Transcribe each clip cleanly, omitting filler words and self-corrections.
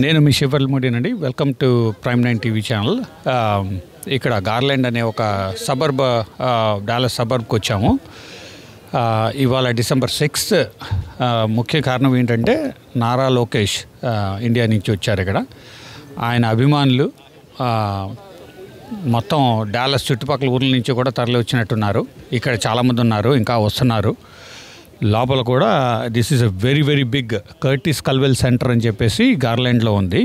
నేను మీ శివర్మూడినండి. Welcome to prime 9 TV channel. ఇక్కడ గార్లాండ్ అనే ఒక సబర్బ్, డాలస్ సబర్బ్కి వచ్చాము. ఇవాళ December 6th. ముఖ్య కారణం ఏంటంటే నారా లోకేష్ ఇండియా నుంచి వచ్చారు. ఇక్కడ ఆయన అభిమానులు మొత్తం డాలస్ చుట్టుపక్కల ఊర్ల నుంచి కూడా తరలి వచ్చినట్టున్నారు. ఇక్కడ చాలామంది ఉన్నారు, ఇంకా వస్తున్నారు. లోపల కూడా this is a very very big Curtis Culwell center అని చెప్పేసి గార్లాండ్లో ఉంది.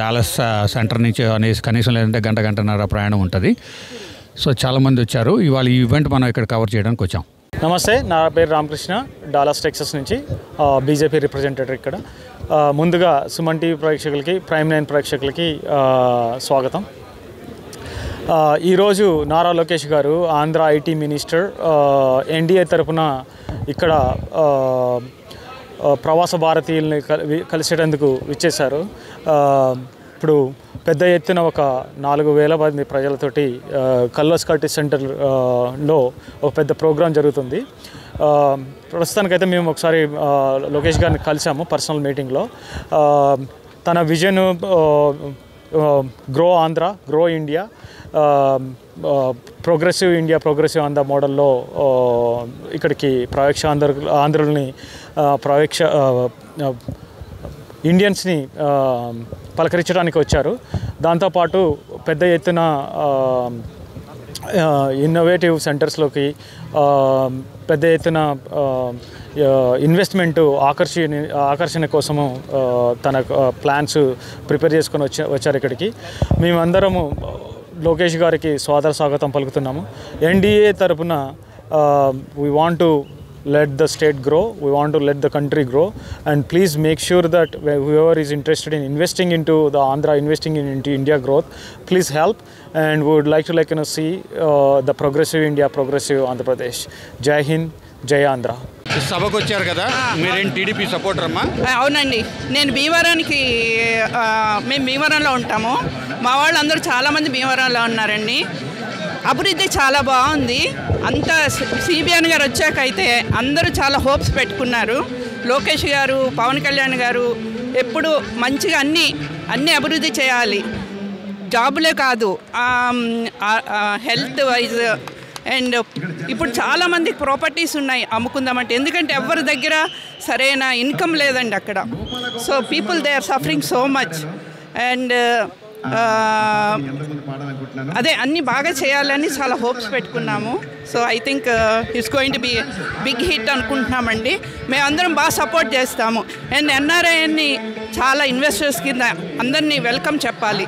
డాలస్ సెంటర్ నుంచి అనేసి కనీసం లేదంటే గంటన్నర ప్రయాణం ఉంటుంది. సో చాలామంది వచ్చారు. ఇవాళ ఈ ఈవెంట్ మనం ఇక్కడ కవర్ చేయడానికి వచ్చాం. నమస్తే, నా పేరు రామకృష్ణ, డాలస్ టెక్సస్ నుంచి బీజేపీ రిప్రజెంటేటివ్ ఇక్కడ. ముందుగా సుమన్ టీవీ ప్రేక్షకులకి, ప్రైమ్ 9 ప్రేక్షకులకి స్వాగతం. ఈరోజు నారా లోకేష్ గారు, ఆంధ్ర ఐటీ మినిస్టర్, ఎన్డీఏ తరఫున ఇక్కడ ప్రవాస భారతీయుల్ని కలిసేటందుకు విచ్చేశారు. ఇప్పుడు పెద్ద ఎత్తున ఒక 4,000 మంది ప్రజలతోటి కల్వస్ కర్టిస్ సెంటర్లో ఒక పెద్ద ప్రోగ్రాం జరుగుతుంది. ప్రస్తుతానికైతే మేము ఒకసారి లోకేష్ గారిని కలిసాము పర్సనల్ మీటింగ్లో. తన vision grow Andhra, grow India, progressive India, progressive Andhra మోడల్లో ఇక్కడికి ఆంధ్రుల్ని ఇండియన్స్ని పలకరించడానికి వచ్చారు. దాంతోపాటు పెద్ద ఎత్తున ఇన్నోవేటివ్ సెంటర్స్లోకి పెద్ద ఎత్తున ఇన్వెస్ట్మెంటు ఆకర్షణ కోసము తన ప్లాన్స్ ప్రిపేర్ చేసుకొని వచ్చారు ఇక్కడికి. మేమందరము లోకేష్ గారికి స్వాగతం పలుకుతున్నాము. ఎన్డీఏ తరపున we want to let the state grow, we want to let the country grow, and please make sure that whoever is interested in investing into the Andhra, investing into India growth, please help, and we would like to see the progressive India, progressive Andhra Pradesh. Jai Hind, Jai Andhra. సభకు వచ్చారు కదా, మీరేం TDP supporter అమ్మా? అవునండి, నేను మేము భీమవరంలో ఉంటాము. మా వాళ్ళు అందరూ చాలామంది భీమవరంలో ఉన్నారండి. అభివృద్ధి చాలా బాగుంది. అంతా సిబిఎన్ గారు వచ్చాకైతే అందరూ చాలా హోప్స్ పెట్టుకున్నారు. లోకేష్ గారు, పవన్ కళ్యాణ్ గారు ఎప్పుడు మంచిగా అన్నీ అభివృద్ధి చేయాలి, జాబులే కాదు, హెల్త్ వైజ్. అండ్ ఇప్పుడు చాలామందికి ప్రాపర్టీస్ ఉన్నాయి అమ్ముకుందామంటే, ఎందుకంటే ఎవరి దగ్గర సరైన ఇన్కమ్ లేదండి అక్కడ. So people they are suffering so much. And అదే అన్నీ బాగా చేయాలని చాలా హోప్స్ పెట్టుకున్నాము. So I think it's going to be big hit అనుకుంటున్నామండి. మేమందరం బాగా సపోర్ట్ చేస్తాము. అండ్ ఎన్ఆర్ఐని చాలా ఇన్వెస్టర్స్ కింద అందరినీ వెల్కమ్ చెప్పాలి.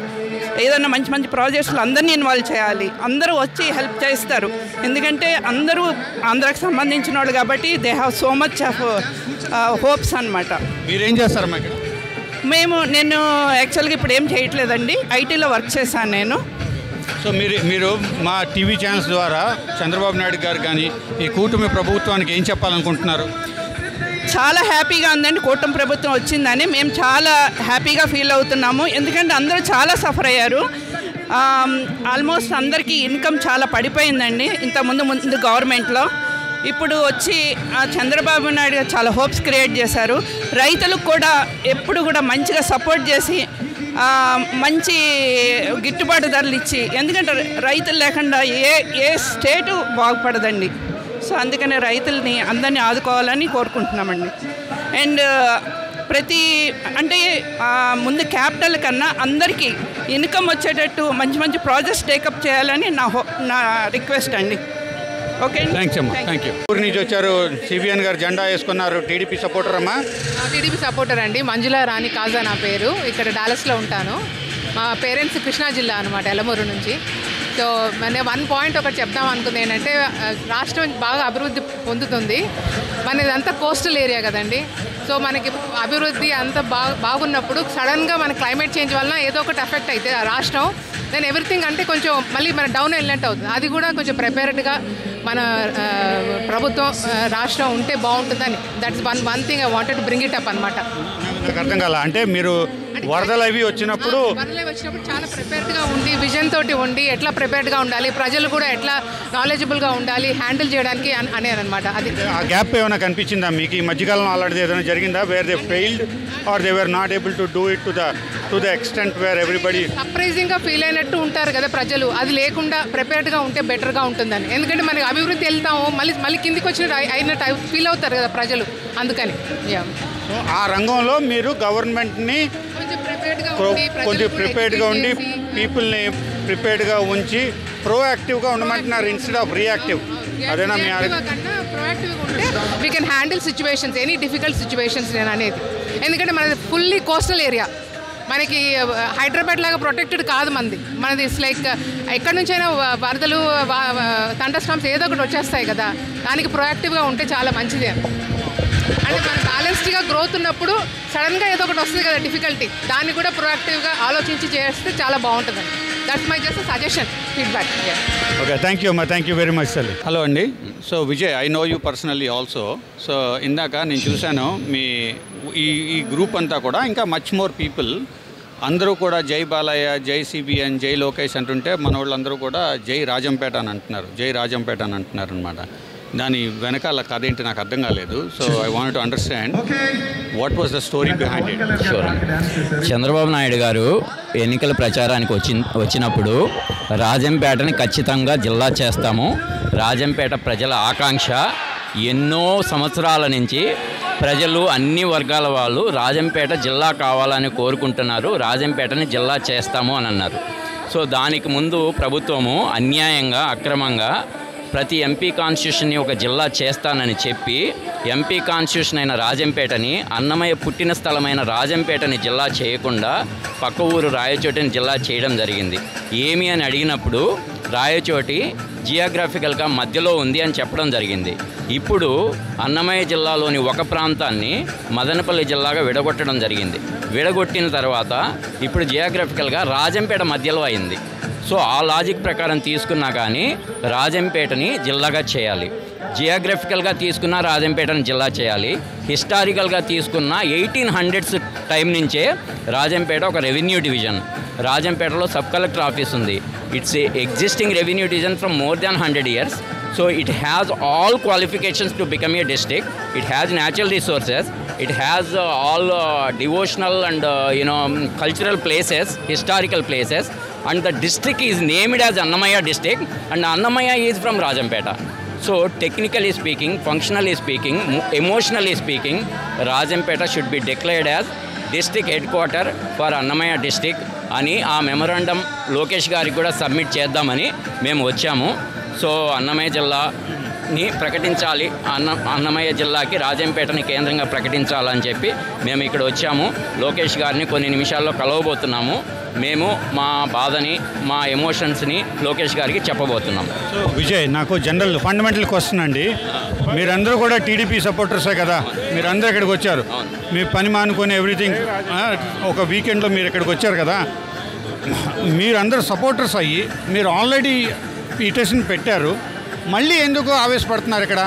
ఏదైనా మంచి మంచి ప్రాజెక్ట్స్లో అందరినీ ఇన్వాల్వ్ చేయాలి. అందరూ వచ్చి హెల్ప్ చేస్తారు, ఎందుకంటే అందరూ ఆంధ్రాకి సంబంధించిన వాళ్ళు కాబట్టి they have so much of hopes అనమాట. మీరేం చేస్తారమ్మా ఇక్కడ? నేను యాక్చువల్గా ఇప్పుడు ఏం చేయట్లేదండి, ఐటీలో వర్క్ చేశాను నేను. సో మీరు మా టీవీ ఛానల్స్ ద్వారా చంద్రబాబు నాయుడు గారు కానీ ఈ కూటమి ప్రభుత్వానికి ఏం చెప్పాలనుకుంటున్నారు? చాలా హ్యాపీగా ఉందండి, కూటమి ప్రభుత్వం వచ్చిందని మేము చాలా హ్యాపీగా ఫీల్ అవుతున్నాము. ఎందుకంటే అందరూ చాలా సఫర్ అయ్యారు. ఆల్మోస్ట్ అందరికీ ఇన్కమ్ చాలా పడిపోయిందండి ముందు గవర్నమెంట్లో. ఇప్పుడు వచ్చి చంద్రబాబు నాయుడు గారు చాలా హోప్స్ క్రియేట్ చేశారు. రైతులకు కూడా ఎప్పుడు కూడా మంచిగా సపోర్ట్ చేసి మంచి గిట్టుబాటు ధరలు ఇచ్చి, ఎందుకంటే రైతులు లేకుండా ఏ స్టేటు బాగుపడదండి. సో అందుకనే రైతుల్ని అందరినీ ఆదుకోవాలని కోరుకుంటున్నామండి. అండ్ ముందు క్యాపిటల్ కన్నా అందరికీ ఇన్కమ్ వచ్చేటట్టు మంచి మంచి ప్రాజెక్ట్స్ టేకప్ చేయాలని నా రిక్వెస్ట్ అండి. ఓకే, థ్యాంక్స్ అమ్మా. Thank you. ఊరి నుంచి వచ్చారు, సిబిఎన్ గారు జెండా వేసుకున్నారు. టీడీపీ సపోర్టర్ అమ్మా? టీడీపీ సపోర్టర్ అండి. మంజుల రాణి కాజా నా పేరు. ఇక్కడ డాలస్లో ఉంటాను. మా పేరెంట్స్ కృష్ణా జిల్లా అనమాట, ఎలమూరు నుంచి. సో నేను 1 పాయింట్ ఒకటి చెప్దాం అనుకుంది ఏంటంటే, రాష్ట్రం బాగా అభివృద్ధి పొందుతుంది. మనదంతా కోస్టల్ ఏరియా కదండి. సో మనకి అభివృద్ధి అంత బాగున్నప్పుడు సడన్గా మన క్లైమేట్ చేంజ్ వలన ఏదో ఒకటి ఎఫెక్ట్ అయితే ఆ రాష్ట్రం, దెన్ ఎవ్రీథింగ్ అంటే కొంచెం మళ్ళీ మన డౌన్ వెళ్ళినట్టు అవుతుంది. అది కూడా కొంచెం ప్రిపేర్డ్గా మన ప్రభుత్వం రాష్ట్రం ఉంటే బాగుంటుందని, that's one thing I wanted to bring it up అనమాట. అర్థం కాల అంటే మీరు వరదలు అవి వచ్చినప్పుడు చాలా ప్రిపేర్డ్గా ఉండి విజన్ తోటి ఉండి ఎట్లా ప్రిపేర్డ్గా ఉండాలి, ప్రజలు కూడా ఎట్లా నాలెడ్జబుల్గా ఉండాలి హ్యాండిల్ చేయడానికి అనేదన్నమాట. అది ఆ గ్యాప్ ఏమైనా కనిపించిందా మీకు ఈ మధ్యకాలంలో అలాంటిది ఏదైనా జరిగిందా, where they failed or they were not able to do it to the extent where everybody సర్ప్రైజింగ్గా ఫీల్ అయినట్టు ఉంటారు కదా ప్రజలు, అది లేకుండా ప్రిపేర్డ్గా ఉంటే బెటర్గా ఉంటుందని. ఎందుకంటే మనకి అభివృద్ధి వెళ్తాము మళ్ళీ కిందికి వచ్చిన అయినట్టు ఫీల్ అవుతారు కదా ప్రజలు, అందుకని. ఆ రంగంలో మీరు గవర్నమెంట్ని కొంచెం ప్రిపేర్డ్గా ఉండి పీపుల్ని ప్రిపేర్డ్గా ఉంచి ప్రోయాక్టివ్గా ఉండమంటున్నారు ఇన్స్టెడ్ ఆఫ్ రియాక్టివ్. అదేనా మీ ప్రోయాక్టివ్గా ఉంటే we can handle situations, any difficult situations నేను అనేది. ఎందుకంటే మనది ఫుల్లీ కోస్టల్ ఏరియా, మనకి హైదరాబాద్ లాగా ప్రొటెక్టెడ్ కాదు మనది ఇట్స్ లైక్ ఎక్కడి నుంచైనా వరదలు థండర్ స్టార్మ్స్ ఏదో ఒకటి వచ్చేస్తాయి కదా, దానికి ప్రొయాక్టివ్గా ఉంటే చాలా మంచిది. అంటే మన బ్యాలెన్స్డ్గా గ్రోత్ ఉన్నప్పుడు సడన్గా ఏదో ఒకటి వస్తుంది కదా డిఫికల్టీ, దాన్ని కూడా ప్రొయాక్టివ్గా ఆలోచించి చేస్తే చాలా బాగుంటుంది. That's my just suggestion, feedback. Okay, thank you అమ్మా, thank you very much sir. Hello అండి. So Vijay, I know you personally also. So ఇందాక నేను చూశాను మీ ఈ గ్రూప్ అంతా కూడా, ఇంకా మచ్ మోర్ పీపుల్ అందరూ కూడా జై బాలయ్య, జై సిబిఎన్, జై లోకేష్ అంటుంటే మన వాళ్ళందరూ కూడా జై రాజంపేట అని అంటున్నారు, జై రాజంపేట అని అంటున్నారు అనమాట. దాని వెనకాల కథ ఏంటి నాకు అర్థం కాలేదు. So I want to understand what was the story behind it. Chandrababu Naidu గారు ఎన్నికల ప్రచారానికి వచ్చినప్పుడు రాజంపేటని ఖచ్చితంగా జిల్లా చేస్తాము, రాజంపేట ప్రజల ఆకాంక్ష, ఎన్నో సంవత్సరాల నుంచి ప్రజలు అన్ని వర్గాల వాళ్ళు రాజంపేట జిల్లా కావాలని కోరుకుంటున్నారు, రాజంపేటని జిల్లా చేస్తాము అని అన్నారు. సో దానికి ముందు ప్రభుత్వము అన్యాయంగా అక్రమంగా ప్రతి ఎంపీ కాన్స్టిట్యూషన్ని ఒక జిల్లా చేస్తానని చెప్పి ఎంపీ కాన్స్టిట్యూషన్ అయిన రాజంపేటని, అన్నమయ్య పుట్టిన స్థలమైన రాజంపేటని జిల్లా చేయకుండా పక్క ఊరు రాయచోటిని జిల్లా చేయడం జరిగింది. ఏమి అని అడిగినప్పుడు రాయచోటి జియోగ్రాఫికల్గా మధ్యలో ఉంది అని చెప్పడం జరిగింది. ఇప్పుడు అన్నమయ్య జిల్లాలోని ఒక ప్రాంతాన్ని మదనపల్లి జిల్లాగా విడగొట్టడం జరిగింది. విడగొట్టిన తర్వాత ఇప్పుడు జియోగ్రాఫికల్గా రాజంపేట మధ్యలో అయింది. సో ఆ లాజిక్ ప్రకారం తీసుకున్నా కానీ రాజంపేటని జిల్లాగా చేయాలి, జియోగ్రఫికల్గా తీసుకున్న రాజంపేటని జిల్లా చేయాలి, హిస్టారికల్గా తీసుకున్న 1800s టైం నుంచే రాజంపేట ఒక రెవెన్యూ డివిజన్. రాజంపేటలో సబ్ కలెక్టర్ ఆఫీస్ ఉంది. It's a existing revenue division from more than 100 years. So it has all qualifications to become a district. It has natural resources. It has all devotional and cultural places, historical places. And the district is named as Annamaya district, and Annamaya is from Rajampeta. So technically speaking, functionally speaking, emotionally speaking, Rajampeta should be declared as district headquarter for Annamaya district అని ఆ memorandum Lokesh గారికి కూడా submit చేద్దామని మేము వచ్చాము. So Annamayya జిల్లాని ప్రకటించాలి, అన్నమయ్య జిల్లాకి రాజంపేటని కేంద్రంగా ప్రకటించాలని చెప్పి మేము ఇక్కడ వచ్చాము. లోకేష్ గారిని కొన్ని నిమిషాల్లో కలవబోతున్నాము. మేము మా బాధని, మా ఎమోషన్స్ని లోకేష్ గారికి చెప్పబోతున్నాం. సో విజయ్, నాకు జనరల్ ఫండమెంటల్ క్వశ్చన్ అండి. మీరందరూ కూడా టీడీపీ సపోర్టర్సే కదా, మీరందరూ ఇక్కడికి వచ్చారు, మీ పని మానుకొని ఎవ్రీథింగ్ ఒక వీకెండ్లో మీరు ఇక్కడికి వచ్చారు కదా, మీరందరూ సపోర్టర్స్ అయ్యి మీరు ఆల్రెడీ పిటిషన్ పెట్టారు, మళ్ళీ ఎందుకు ఆవేశపడుతున్నారు ఇక్కడ?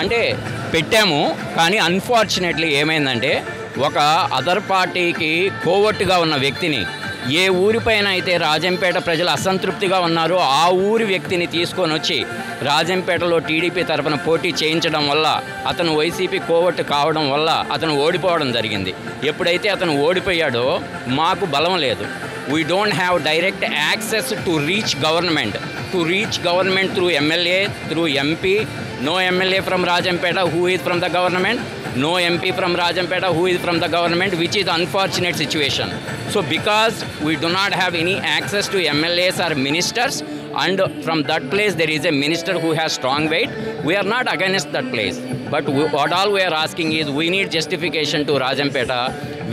అంటే పెట్టాము, కానీ అన్ఫార్చునేట్లీ ఏమైందంటే ఒక అదర్ పార్టీకి కోవట్టుగా ఉన్న వ్యక్తిని, ఏ ఊరిపైన అయితే రాజంపేట ప్రజలు అసంతృప్తిగా ఉన్నారో ఆ ఊరి వ్యక్తిని తీసుకొని వచ్చి రాజంపేటలో టీడీపీ తరఫున పోటీ చేయించడం వల్ల అతను వైసీపీ కోవట్టు కావడం వల్ల అతను ఓడిపోవడం జరిగింది. ఎప్పుడైతే అతను ఓడిపోయాడో మాకు బలం లేదు. We don't have direct access to reach government through MLA, through MP. No MLA from Rajampeta who is from the government, no MP from Rajampeta who is from the government, which is unfortunate situation. So because we do not have any access to MLAs or ministers, and from that place there is a minister who has strong weight, we are not against that place. But what all we are asking is we need justification to Rajampeta,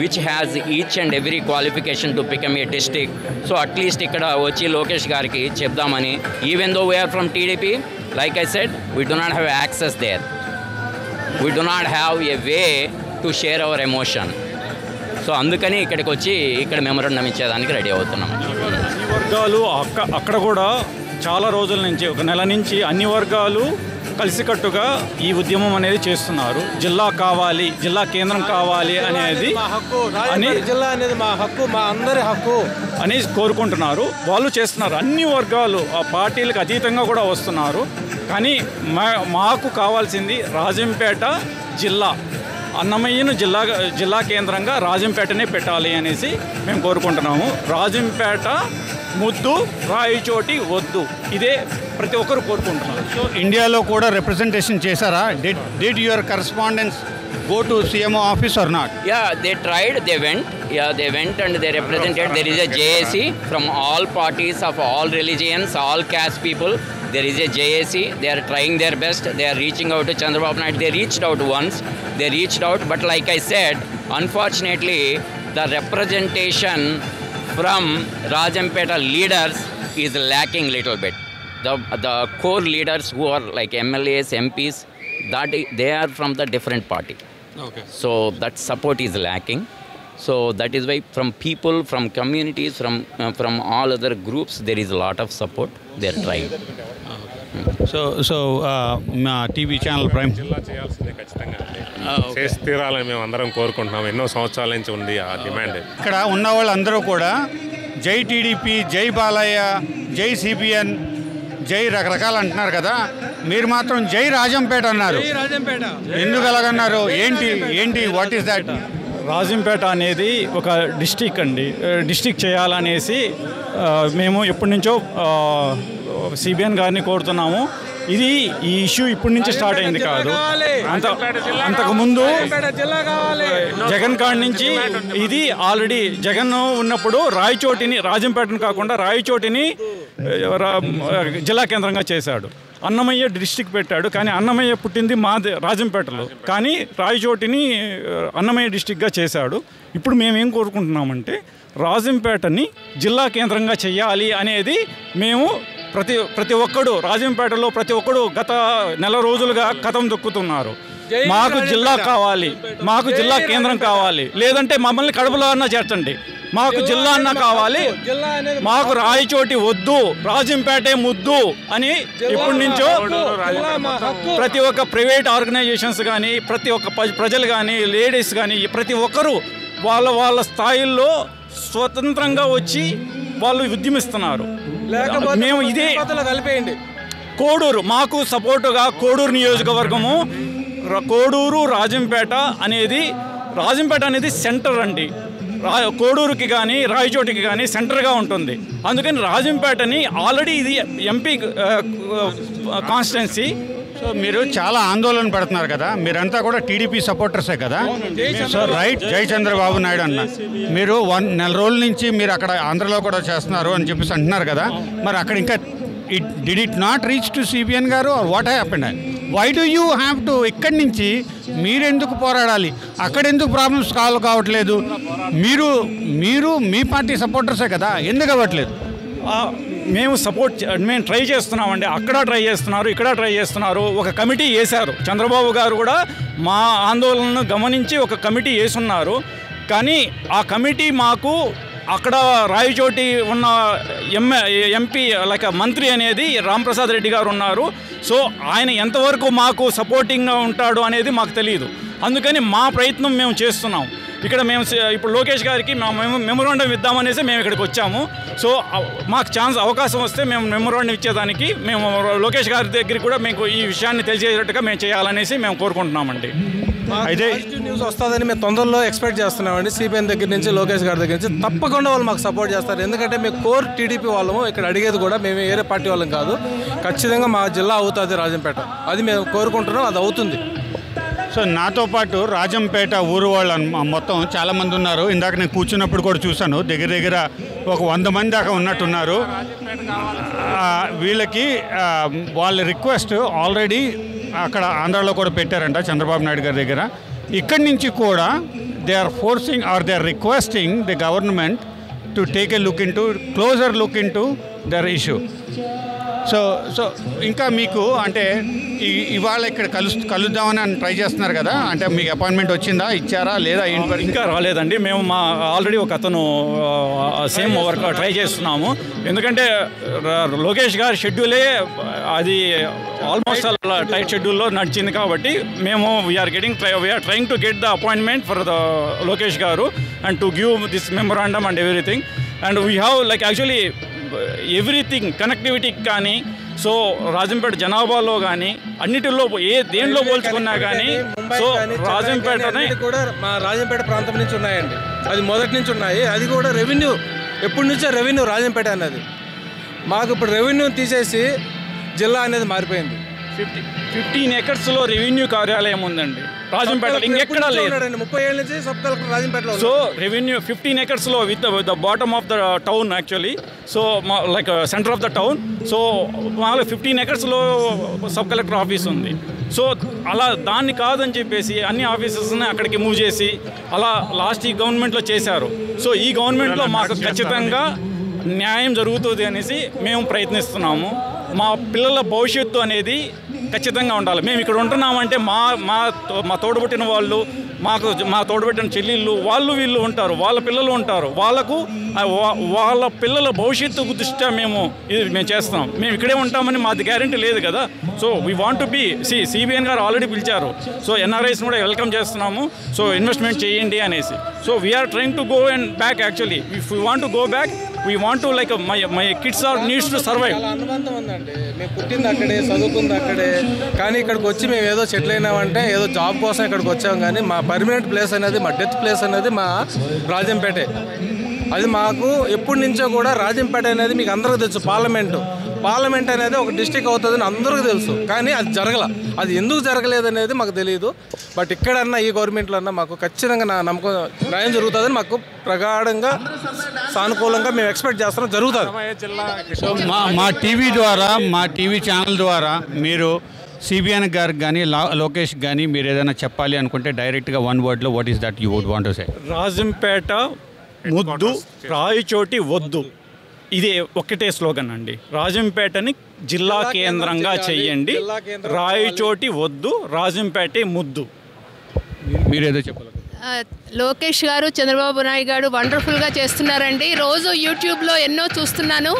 which has each and every qualification to become a district. So at least ikkada vachi Lokesh gariki chepdamani, even though we are from TDP, like I said, we do not have access there. We do not have a way to share our emotion. So అందుకని ఇక్కడికి వచ్చి ఇక్కడ memorandum ఇచ్చేదానికి ready అవుతున్నాం. అన్ని వర్గాలు అక్కడ కూడా చాలా రోజుల నుంచి, ఒక నెల నుంచి అన్ని వర్గాలు కలిసికట్టుగా ఈ ఉద్యమం అనేది చేస్తున్నారు. జిల్లా కావాలి, జిల్లా కేంద్రం కావాలి అనేది జిల్లా అనేది మా హక్కు, మా అందరి హక్కు అని కోరుకుంటున్నారు. వాళ్ళు చేస్తున్నారు. అన్ని వర్గాలు ఆ పార్టీలకు అతీతంగా కూడా వస్తున్నారు. కానీ మాకు కావాల్సింది రాజంపేట జిల్లా, అన్నమయ్యను జిల్లా కేంద్రంగా రాజంపేటనే పెట్టాలి అనేసి మేము కోరుకుంటున్నాము. రాజంపేట ముద్దు, రాయచోటి వద్దు, ఇదే ప్రతి ఒక్కరు కోరుకుంటున్నారు. సో ఇండియాలో కూడా రిప్రజెంటేషన్ చేశారా? Did your correspondence go to CMO office or not? Yeah, they tried, they went and they represented. There is a JAC from all parties of all religions, all caste people. There is a JAC, they are trying their best. They are reaching out to Chandrababu Naidu. They reached out once, but like I said, unfortunately, the representation from Rajampeta leaders is lacking little bit. The core leaders who are like MLAs, MPs, that they are from the different party. Okay. So that support is lacking. So that is why from people, from communities, from all other groups, there is a lot of support. They are trying. So మా TV channel prime జిల్లా చేయాల్సిందే ఖచ్చితంగా చేసి తీరాలని మేము అందరం కోరుకుంటున్నాం. ఎన్నో సంవత్సరాల నుంచి ఉంది ఆ డిమాండ్. ఇక్కడ ఉన్న వాళ్ళందరూ కూడా జై టీడీపీ, జై బాలయ్య, జై సిపిఎన్, జై రకరకాలు అంటున్నారు కదా, మీరు మాత్రం జై రాజంపేట అన్నారు. ఎందుకు అలాగన్నారు? ఏంటి వాట్ ఈస్ దాట్? రాజంపేట అనేది ఒక డిస్టిక్ అండి. డిస్టిక్ చేయాలనేసి మేము ఎప్పటి నుంచో సిబిఎన్ గారిని కోరుతున్నాము. ఈ ఇష్యూ ఇప్పటి నుంచి స్టార్ట్ అయింది కాదు. అంతకుముందు జగన్ కాడి నుంచి ఇది ఆల్రెడీ జగన్ ఉన్నప్పుడు రాజంపేటను కాకుండా రాయచోటిని జిల్లా కేంద్రంగా చేశాడు. అన్నమయ్య డిస్టిక్ పెట్టాడు. కానీ అన్నమయ్య పుట్టింది రాజంపేటలో, కానీ రాయచోటిని అన్నమయ్య డిస్టిక్గా చేశాడు. ఇప్పుడు మేమేం కోరుకుంటున్నామంటే రాజంపేటని జిల్లా కేంద్రంగా చేయాలి అనేది మేము ప్రతి ఒక్కడు రాజంపేటలో ప్రతి ఒక్కడు గత నెల రోజులుగా కథం దొక్కుతున్నారు. మాకు జిల్లా కావాలి, మాకు జిల్లా కేంద్రం కావాలి, లేదంటే మమ్మల్ని కడపలో అన్నా చేర్చండి, మాకు జిల్లా అన్నా కావాలి, మాకు రాయచోటి వద్దు, రాజంపేటే ముద్దు అని ఇప్పటి నుంచో ప్రతి ఒక్క ప్రైవేట్ ఆర్గనైజేషన్స్ కానీ, ప్రతి ఒక్క ప్రజలు కానీ, లేడీస్ కానీ, ప్రతి ఒక్కరూ వాళ్ళ స్థాయిల్లో స్వతంత్రంగా వచ్చి వాళ్ళు ఉద్యమిస్తున్నారు. మేము ఇదే కలిపేయండి. కోడూరు మాకు సపోర్టుగా కోడూరు నియోజకవర్గము, కోడూరు రాజంపేట అనేది సెంటర్ అండి. కోడూరుకి కానీ రాయచోటికి కానీ సెంటర్గా ఉంటుంది. అందుకని రాజంపేటని ఆల్రెడీ ఇది ఎంపీ కాన్స్టిట్యున్సీ. సో మీరు చాలా ఆందోళన పడుతున్నారు కదా, మీరంతా కూడా టీడీపీ సపోర్టర్సే కదా. సో రైట్, జై చంద్రబాబు నాయుడు అన్న. మీరు నెల రోజుల నుంచి మీరు అక్కడ ఆంధ్రలో కూడా చేస్తున్నారు అని చెప్పేసి అంటున్నారు కదా, మరి అక్కడ ఇంకా did it not reach to CBN garu or what happened? Why do you have to ఇక్కడి నుంచి మీరెందుకు పోరాడాలి? అక్కడెందుకు ప్రాబ్లమ్స్ సాల్వ్ కావట్లేదు? మీరు మీ పార్టీ సపోర్టర్సే కదా, ఎందుకు అవ్వట్లేదు? మేము ట్రై చేస్తున్నామండి. అక్కడ ట్రై చేస్తున్నారు, ఇక్కడ ట్రై చేస్తున్నారు. ఒక కమిటీ వేశారు. చంద్రబాబు గారు కూడా మా ఆందోళనను గమనించి ఒక కమిటీ వేసున్నారు. కానీ ఆ కమిటీ మాకు అక్కడ రాయచోటి ఉన్న ఎంపీ లైక్ మంత్రి అనేది రాంప్రసాద్ రెడ్డి గారు ఉన్నారు. సో ఆయన ఎంతవరకు మాకు సపోర్టింగ్గా ఉంటాడు అనేది మాకు తెలియదు. అందుకని మా ప్రయత్నం మేము చేస్తున్నాం. ఇక్కడ మేము ఇప్పుడు లోకేష్ గారికి మెమోరాండం ఇద్దామనేసి మేము ఇక్కడికి వచ్చాము. సో మాకు అవకాశం వస్తే మేము మెమోరాండం ఇచ్చేదానికి మేము లోకేష్ గారి దగ్గరికి కూడా మీకు ఈ విషయాన్ని తెలిసేటట్టుగా మేము చేయాలనేసి మేము కోరుకుంటున్నామండి. అయితే న్యూస్ వస్తుందని మేము తొందరలో ఎక్స్పెక్ట్ చేస్తున్నామండి. సిపిఎన్ దగ్గర నుంచి, లోకేష్ గారి దగ్గర నుంచి తప్పకుండా వాళ్ళు మాకు సపోర్ట్ చేస్తారు. ఎందుకంటే మేము కోర్ టీడీపీ వాళ్ళము. ఇక్కడ అడిగేది కూడా మేము వేరే పార్టీ వాళ్ళం కాదు. ఖచ్చితంగా మా జిల్లా అవుతుంది రాజంపేట, అది మేము కోరుకుంటున్నాం, అది అవుతుంది. సో నాతో పాటు రాజంపేట ఊరు వాళ్ళు మొత్తం చాలామంది ఉన్నారు. ఇందాక నేను కూర్చున్నప్పుడు కూడా చూశాను, దగ్గర ఒక 100 మంది దాకా ఉన్నట్టున్నారు. వీళ్ళకి వాళ్ళ రిక్వెస్ట్ ఆల్రెడీ అక్కడ ఆంధ్రాలో కూడా పెట్టారంట చంద్రబాబు నాయుడు గారి దగ్గర. ఇక్కడి నుంచి కూడా they are forcing or they are requesting the government to take a closer look into their issue. So so ఇంకా మీకు అంటే ఇవాళ ఇక్కడ కలుద్దామని ట్రై చేస్తున్నారు కదా, అంటే మీకు అపాయింట్మెంట్ వచ్చిందా, ఇచ్చారా లేదా? ఇంకా రాలేదండి. మేము ఆల్రెడీ ఒక అతను సేమ్ వర్క్ ట్రై చేస్తున్నాము. ఎందుకంటే లోకేష్ గారి షెడ్యూలే అది ఆల్మోస్ట్ టైట్ షెడ్యూల్లో నడిచింది కాబట్టి మేము we are trying to get the appointment for the Lokesh garu and to give this memorandum and everything. And we have like actually everything కనెక్టివిటీకి కానీ, సో రాజంపేట జనాభాలో కానీ అన్నిటిలో దేంట్లో పోల్చుకున్నా కానీ సో రాజంపేటనే కూడా మా రాజంపేట ప్రాంతం నుంచి ఉన్నాయండి. అది మొదటి నుంచి ఉన్నాయి. అది కూడా రెవెన్యూ ఎప్పటి నుంచో రెవెన్యూ రాజంపేట అన్నది. మాకు ఇప్పుడు రెవెన్యూ తీసేసి జిల్లా అనేది మారిపోయింది. 15 ఎకర్స్లో రెవెన్యూ కార్యాలయం ఉందండి రాజంపేట, ఇంకెక్కడా లేదు. 30 ఏళ్ళ నుంచి సబ్ కలెక్టర్ రాజంపేటలో. సో రెవెన్యూ 15 ఎకర్స్లో with the bottom of the town actually, so like centre of the town. So మాకు 15 ఎకర్స్లో సబ్ కలెక్టర్ ఆఫీస్ ఉంది. సో అలా దాన్ని కాదని చెప్పేసి అన్ని ఆఫీసెస్ని అక్కడికి మూవ్ చేసి అలా లాస్ట్ ఈ గవర్నమెంట్లో చేశారు. సో ఈ గవర్నమెంట్లో మాకు ఖచ్చితంగా న్యాయం జరుగుతుంది అనేసి మేము ప్రయత్నిస్తున్నాము. మా పిల్లల భవిష్యత్తు అనేది ఖచ్చితంగా ఉండాలి. మేము ఇక్కడ ఉంటున్నామంటే మా తోడుబుట్టిన వాళ్ళు, మా తోడుబుట్టిన చెల్లెళ్ళు, వాళ్ళు వీళ్ళు ఉంటారు, వాళ్ళ పిల్లలు ఉంటారు. వాళ్ళ పిల్లల భవిష్యత్తు దృష్ట్యా మేము చేస్తున్నాం. మేము ఇక్కడే ఉంటామని మాది గ్యారెంటీ లేదు కదా. So we want to be CBN గారు ఆల్రెడీ పిలిచారు. సో ఎన్ఆర్ఐస్ కూడా వెల్కమ్ చేస్తున్నాము. సో ఇన్వెస్ట్మెంట్ చేయండి అనేసి. So we're trying to go and back actually. If we want to go back, we want to like my kids or needs to survive. అనుబంధం ఉందండి. మేము పుట్టింది అక్కడే, చదువుకుంది అక్కడే, కానీ ఇక్కడికి వచ్చి మేము ఏదో సెటిల్ అయినామంటే ఏదో జాబ్ కోసం ఇక్కడికి వచ్చాం. కానీ మా పర్మనెంట్ ప్లేస్ అనేది, మా డెత్ ప్లేస్ అనేది మా రాజంపేటే. అది మాకు ఎప్పటి నుంచో కూడా రాజంపేట అనేది మీకు అందరికీ తెలుసు. పార్లమెంట్ అనేది ఒక డిస్టిక్ అవుతుందని అందరికీ తెలుసు. కానీ అది అది ఎందుకు జరగలేదు అనేది మాకు తెలియదు. బట్ ఇక్కడన్నా ఈ గవర్నమెంట్లో అన్నా మాకు ఖచ్చితంగా నా నమ్మకం న్యాయం జరుగుతుందని మాకు ప్రగాఢంగా సానుకూలంగా మేము ఎక్స్పెక్ట్ చేస్తున్నాం. జరుగుతుంది. మా టీవీ ఛానల్ ద్వారా మీరు సిబిఎన్ గారికి కానీ లోకేష్ కానీ మీరు ఏదైనా చెప్పాలి అనుకుంటే డైరెక్ట్గా వన్ వర్డ్లో what is that you would want to say? Rajampet ముద్దు, రాయచోటి వద్దు, ఇదే ఒక్కటే స్లోగన్ అండి. రాజంపేటని జిల్లా కేంద్రంగా చెయ్యండి, రాయచోటి వద్దు, రాజంపేటే ముద్దు. మీరేదో చెప్పాలి. లోకేష్ గారు, చంద్రబాబు నాయుడు గారు వండర్ఫుల్గా చేస్తున్నారండి. రోజు యూట్యూబ్లో ఎన్నో చూస్తున్నాను.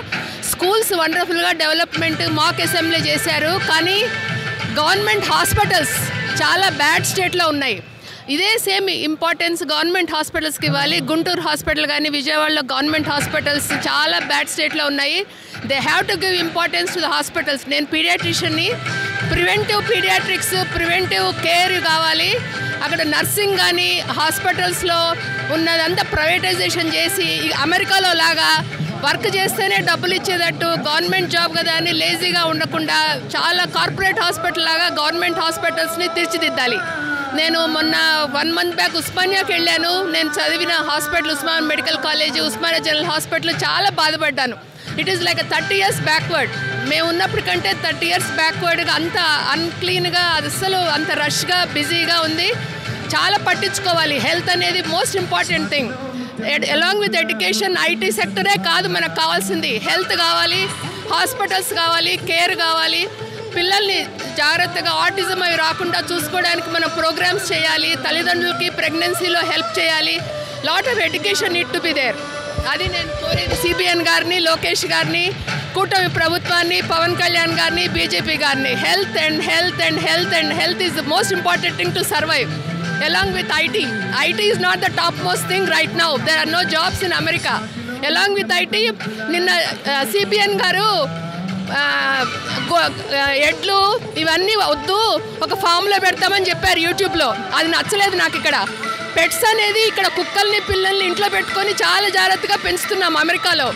స్కూల్స్ వండర్ఫుల్గా డెవలప్మెంట్, మాక్ అసెంబ్లీ చేశారు. కానీ గవర్నమెంట్ హాస్పిటల్స్ చాలా బ్యాడ్ స్టేట్లో ఉన్నాయి. ఇదే సేమ్ ఇంపార్టెన్స్ గవర్నమెంట్ హాస్పిటల్స్కి ఇవ్వాలి. గుంటూరు హాస్పిటల్ కానీ విజయవాడలో గవర్నమెంట్ హాస్పిటల్స్ చాలా బ్యాడ్ స్టేట్లో ఉన్నాయి. They have to give importance to the hospitals. నేను పీడియాట్రిషియన్ని. పీడియాట్రిక్స్, ప్రివెంటివ్ కేర్ కావాలి. అక్కడ నర్సింగ్ కానీ హాస్పిటల్స్లో ఉన్నదంతా ప్రైవేటైజేషన్ చేసి అమెరికాలో లాగా వర్క్ చేస్తేనే డబ్బులు ఇచ్చేటట్టు, గవర్నమెంట్ జాబ్ కదా అని లేజీగా ఉండకుండా చాలా కార్పొరేట్ హాస్పిటల్ లాగా గవర్నమెంట్ హాస్పిటల్స్ని తీర్చిదిద్దాలి. నేను మొన్న 1 month బ్యాక్ ఉస్మానియాకి వెళ్ళాను. నేను చదివిన hospital Osman medical college, Osmania general hospital చాలా బాధపడ్డాను. It is like 30 years backward. మేము ఉన్నప్పటికంటే 30 years బ్యాక్వర్డ్గా, అంత అన్క్లీన్గా, అసలు అంత రష్గా, బిజీగా ఉంది. చాలా పట్టించుకోవాలి. హెల్త్ అనేది most important thing. Along with education, IT సెక్టరే కాదు మనకు కావాల్సింది. హెల్త్ కావాలి, హాస్పిటల్స్ కావాలి, కేర్ కావాలి. పిల్లల్ని జాగ్రత్తగా ఆటిజం అవి రాకుండా చూసుకోవడానికి మనం ప్రోగ్రామ్స్ చేయాలి. తల్లిదండ్రులకి ప్రెగ్నెన్సీలో హెల్ప్ చేయాలి. Lot of education need to be there. అది నేను కోరేది సిబిఎన్ గారిని, లోకేష్ గారిని, కూటమి ప్రభుత్వాన్ని, పవన్ కళ్యాణ్ గారిని, బీజేపీ గారిని. Health is the most important thing to survive. along with IT. IT is not the topmost thing right now. There are no jobs in America. Along with IT, నిన్న సిబిఎన్ గారు ఎడ్లు ఇవన్నీ వద్దు, ఒక ఫామ్లో పెడతామని చెప్పారు యూట్యూబ్లో. అది నచ్చలేదు నాకు. ఇక్కడ పెట్స్ అనేది, ఇక్కడ కుక్కల్ని, పిల్లల్ని ఇంట్లో పెట్టుకొని చాలా జాగ్రత్తగా పెంచుతున్నాం అమెరికాలో.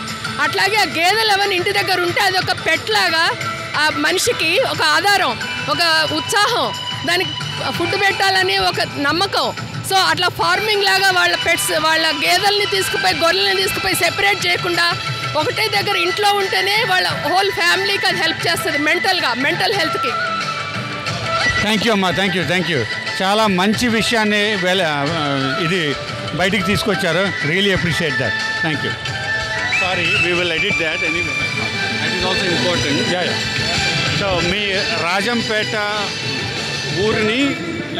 అట్లాగే ఆ గేదెలు అవన్నీ ఇంటి దగ్గర ఉంటే అది ఒక పెట్ లాగా ఆ మనిషికి ఒక ఆధారం, ఒక ఉత్సాహం, దానికి ఫుడ్ పెట్టాలని ఒక నమ్మకం. సో అట్లా ఫార్మింగ్ లాగా వాళ్ళ పెట్స్, వాళ్ళ గేదెల్ని తీసుకుపోయి, గొర్రెల్ని తీసుకుపోయి సెపరేట్ చేయకుండా ఒకటే దగ్గర ఇంట్లో ఉంటేనే వాళ్ళ హోల్ ఫ్యామిలీకి అది హెల్ప్ చేస్తుంది మెంటల్ హెల్త్కి. థ్యాంక్ యూ అమ్మా, థ్యాంక్ యూ. చాలా మంచి విషయాన్ని ఇది బయటికి తీసుకొచ్చారు. Really appreciate that. Thank you. Sorry, we will edit that anyway. That is also important. Yeah. So, మీ రాజంపేట ఊరిని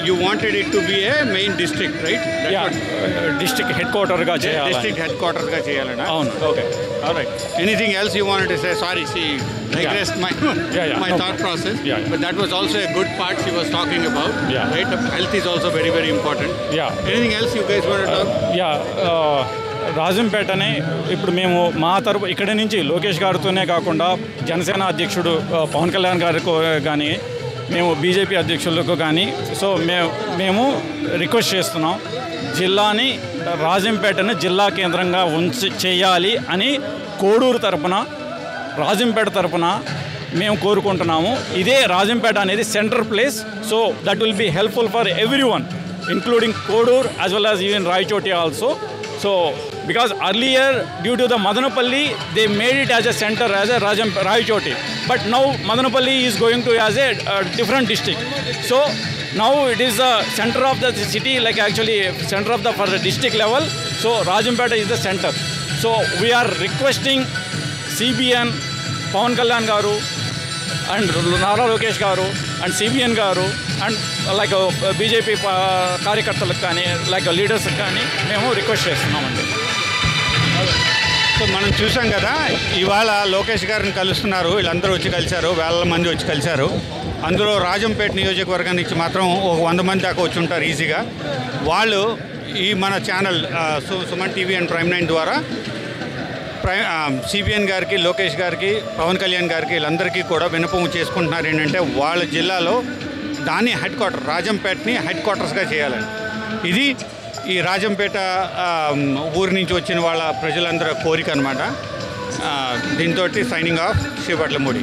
you wanted it to be a main district, right? District head క్వార్టర్గా చేయాలి. District headquarters గా చేయాలనా? అవును. Okay. All right. Anything else you wanted to say? Sorry, she digressed my thought process. Yeah. But that was also a good part she was talking about. Yeah. Right? Health is also very, very important. Yeah. Anything else you guys want to talk? రాజంపేటనే ఇప్పుడు మేము మా తరపు ఇక్కడి నుంచి లోకేష్ గారితోనే కాకుండా జనసేన అధ్యక్షుడు పవన్ కళ్యాణ్ గారికి కానీ మేము బీజేపీ అధ్యక్షులకు కానీ మేము రిక్వెస్ట్ చేస్తున్నాం, జిల్లాని రాజంపేటను జిల్లా కేంద్రంగా చేయాలి అని కోడూరు తరపున రాజంపేట తరపున మేము కోరుకుంటున్నాము. ఇదే రాజంపేట అనేది center place. So that will be helpful for everyone, including Koduru as well as even Rayachoti also. So because earlier due to the Madanapalli they made it as a center as a Raichoti, but now Madanapalli is going to as a different district. So now it is the center of the city, like actually center of the for the district level. So Rajampeta is the center. So we are requesting CBN Pawan Kalyan garu and Nara Lokesh garu and CBN garu and like BJP కార్యకర్తలకు కానీ like లీడర్స్కి కానీ మేము request చేస్తున్నామండి. So మనం చూసాం కదా, ఇవాళ లోకేష్ గారిని కలుస్తున్నారు, వీళ్ళందరూ వచ్చి కలిశారు, వేల మంది వచ్చి కలిశారు. అందులో రాజంపేట నియోజకవర్గం నుంచి మాత్రం ఒక 100 మంది దాకా వచ్చి ఉంటారు ఈజీగా. వాళ్ళు ఈ మన channel Suman TV and prime 9 ద్వారా సిబిఎన్ గారికి, లోకేష్ గారికి, పవన్ కళ్యాణ్ గారికి వీళ్ళందరికీ కూడా విన్నపం చేసుకుంటున్నారు ఏంటంటే వాళ్ళ జిల్లాలో దాన్ని హెడ్ క్వార్టర్ రాజంపేటని హెడ్ క్వార్టర్స్గా చేయాలని. ఇది ఈ రాజంపేట ఊరి నుంచి వచ్చిన వాళ్ళ ప్రజలందరూ కోరిక అనమాట. దీంతో సైనింగ్ ఆఫ్ శ్రీపట్ల మోడీ.